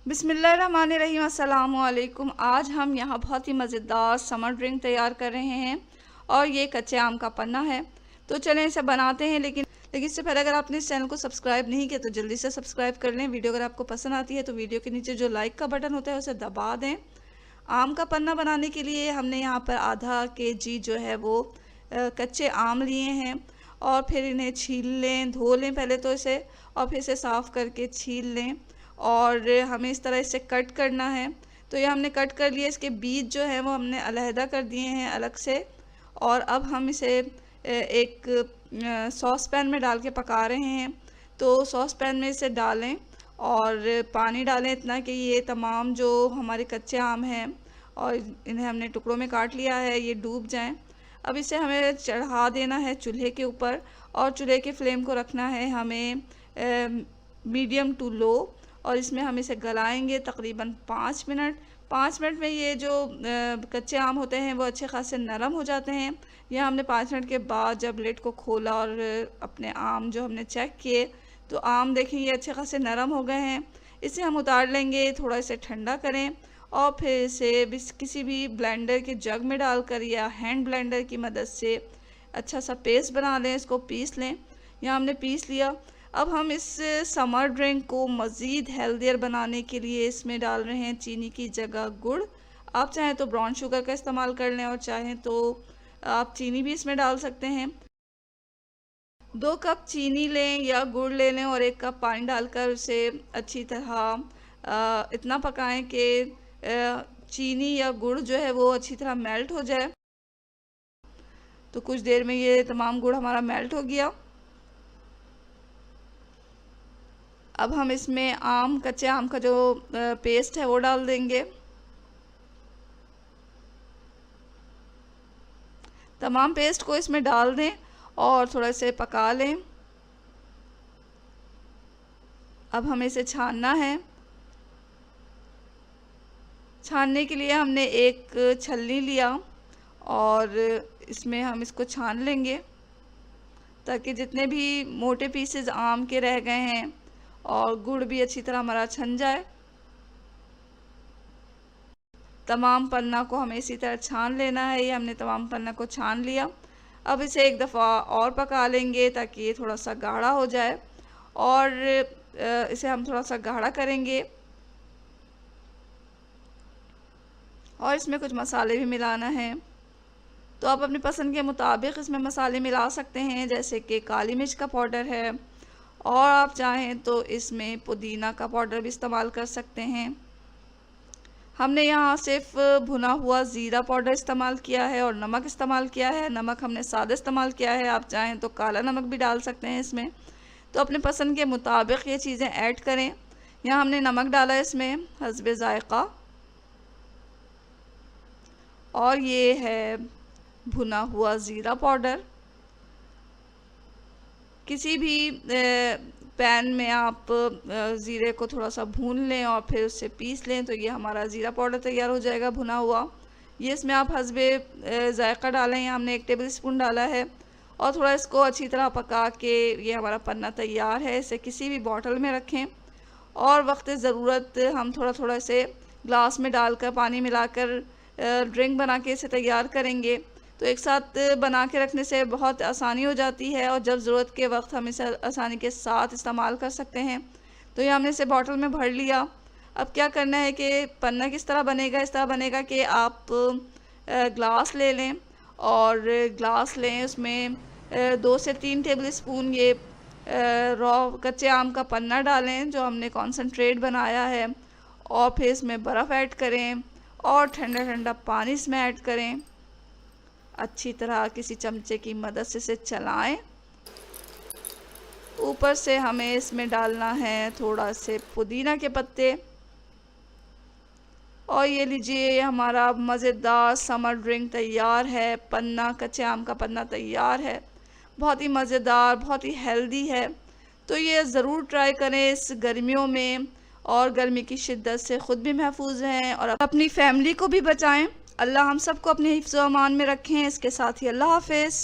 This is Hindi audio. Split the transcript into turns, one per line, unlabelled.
बिस्मिल्लाहिर्रहमानिर्रहीम, अस्सलाम वालेकुम। आज हम यहाँ बहुत ही मज़ेदार समर ड्रिंक तैयार कर रहे हैं और ये कच्चे आम का पन्ना है। तो चलें इसे बनाते हैं। लेकिन इससे पहले अगर आपने इस चैनल को सब्सक्राइब नहीं किया तो जल्दी से सब्सक्राइब कर लें। वीडियो अगर आपको पसंद आती है तो वीडियो के नीचे जो लाइक का बटन होता है उसे दबा दें। आम का पन्ना बनाने के लिए हमने यहाँ पर आधा केजी जो है वो कच्चे आम लिए हैं और फिर इन्हें छील लें, धो लें पहले तो इसे, और फिर इसे साफ़ करके छील लें और हमें इस तरह इसे कट करना है। तो ये हमने कट कर लिया। इसके बीज जो हैं वो हमने अलहदा कर दिए हैं अलग से। और अब हम इसे एक सॉस पैन में डाल के पका रहे हैं। तो सॉस पैन में इसे डालें और पानी डालें इतना कि ये तमाम जो हमारे कच्चे आम हैं और इन्हें हमने टुकड़ों में काट लिया है ये डूब जाएं। अब इसे हमें चढ़ा देना है चूल्हे के ऊपर और चूल्हे के फ्लेम को रखना है हमें मीडियम टू लो। और इसमें हम इसे गलाएंगे तकरीबन 5 मिनट। 5 मिनट में ये जो कच्चे आम होते हैं वो अच्छे खासे नरम हो जाते हैं। यह हमने 5 मिनट के बाद जब लिड को खोला और अपने आम जो हमने चेक किए तो आम देखें ये अच्छे खासे नरम हो गए हैं। इसे हम उतार लेंगे, थोड़ा इसे ठंडा करें और फिर इसे किसी भी ब्लेंडर के जग में डालकर या हैंड ब्लेंडर की मदद से अच्छा सा पेस्ट बना लें, इसको पीस लें। यहाँ हमने पीस लिया। अब हम इस समर ड्रिंक को मज़ीद हेल्दियर बनाने के लिए इसमें डाल रहे हैं चीनी की जगह गुड़। आप चाहें तो ब्राउन शुगर का इस्तेमाल कर लें और चाहें तो आप चीनी भी इसमें डाल सकते हैं। 2 कप चीनी लें या गुड़ ले लें और 1 कप पानी डालकर उसे अच्छी तरह इतना पकाएं कि चीनी या गुड़ जो है वो अच्छी तरह मेल्ट हो जाए। तो कुछ देर में ये तमाम गुड़ हमारा मेल्ट हो गया। अब हम इसमें कच्चे आम का जो पेस्ट है वो डाल देंगे। तमाम पेस्ट को इसमें डाल दें और थोड़ा से पका लें। अब हमें इसे छानना है। छानने के लिए हमने एक छलनी लिया और इसमें हम इसको छान लेंगे ताकि जितने भी मोटे पीसेस आम के रह गए हैं और गुड़ भी अच्छी तरह हमारा छन जाए। तमाम पन्ना को हमें इसी तरह छान लेना है। ये हमने तमाम पन्ना को छान लिया। अब इसे एक दफ़ा और पका लेंगे ताकि ये थोड़ा सा गाढ़ा हो जाए और इसे हम थोड़ा सा गाढ़ा करेंगे और इसमें कुछ मसाले भी मिलाना है। तो आप अपनी पसंद के मुताबिक इसमें मसाले मिला सकते हैं, जैसे कि काली मिर्च का पाउडर है और आप चाहें तो इसमें पुदीना का पाउडर भी इस्तेमाल कर सकते हैं। हमने यहाँ सिर्फ भुना हुआ ज़ीरा पाउडर इस्तेमाल किया है और नमक इस्तेमाल किया है। नमक हमने सादा इस्तेमाल किया है, आप चाहें तो काला नमक भी डाल सकते हैं इसमें। तो अपने पसंद के मुताबिक ये चीज़ें ऐड करें। यहाँ हमने नमक डाला है इसमें हस्बे ज़ायक़ा और ये है भुना हुआ ज़ीरा पाउडर। किसी भी पैन में आप ज़ीरे को थोड़ा सा भून लें और फिर उससे पीस लें तो ये हमारा ज़ीरा पाउडर तैयार हो जाएगा भुना हुआ। ये इसमें आप हस्बे ज़ायक़ा डालें। यहाँ हमने 1 टेबल स्पून डाला है और थोड़ा इसको अच्छी तरह पका के ये हमारा पन्ना तैयार है। इसे किसी भी बॉटल में रखें और वक्त ज़रूरत हम थोड़ा थोड़ा इसे ग्लास में डालकर पानी मिलाकर ड्रिंक बना के इसे तैयार करेंगे। तो एक साथ बना के रखने से बहुत आसानी हो जाती है और जब ज़रूरत के वक्त हम इसे आसानी के साथ इस्तेमाल कर सकते हैं। तो ये हमने इसे बॉटल में भर लिया। अब क्या करना है कि पन्ना किस तरह बनेगा, इस तरह बनेगा कि आप ग्लास ले लें और ग्लास लें, उसमें 2 से 3 टेबल स्पून ये रॉ कच्चे आम का पन्ना डालें जो हमने कॉन्सनट्रेट बनाया है और फिर इसमें बर्फ़ ऐड करें और ठंडा ठंडा पानी इसमें ऐड करें। अच्छी तरह किसी चमचे की मदद से इसे चलाएं। ऊपर से हमें इसमें डालना है थोड़ा से पुदीना के पत्ते और ये लीजिए ये हमारा मज़ेदार समर ड्रिंक तैयार है। पन्ना, कच्चे आम का पन्ना तैयार है। बहुत ही मज़ेदार, बहुत ही हेल्दी है। तो ये ज़रूर ट्राई करें इस गर्मियों में और गर्मी की शिद्दत से ख़ुद भी महफूज रहें और अपनी फैमिली को भी बचाएं। अल्लाह हम सबको अपने हिफ्ज़ व अमान में रखें। इसके साथ ही अल्लाह हाफ़िज़।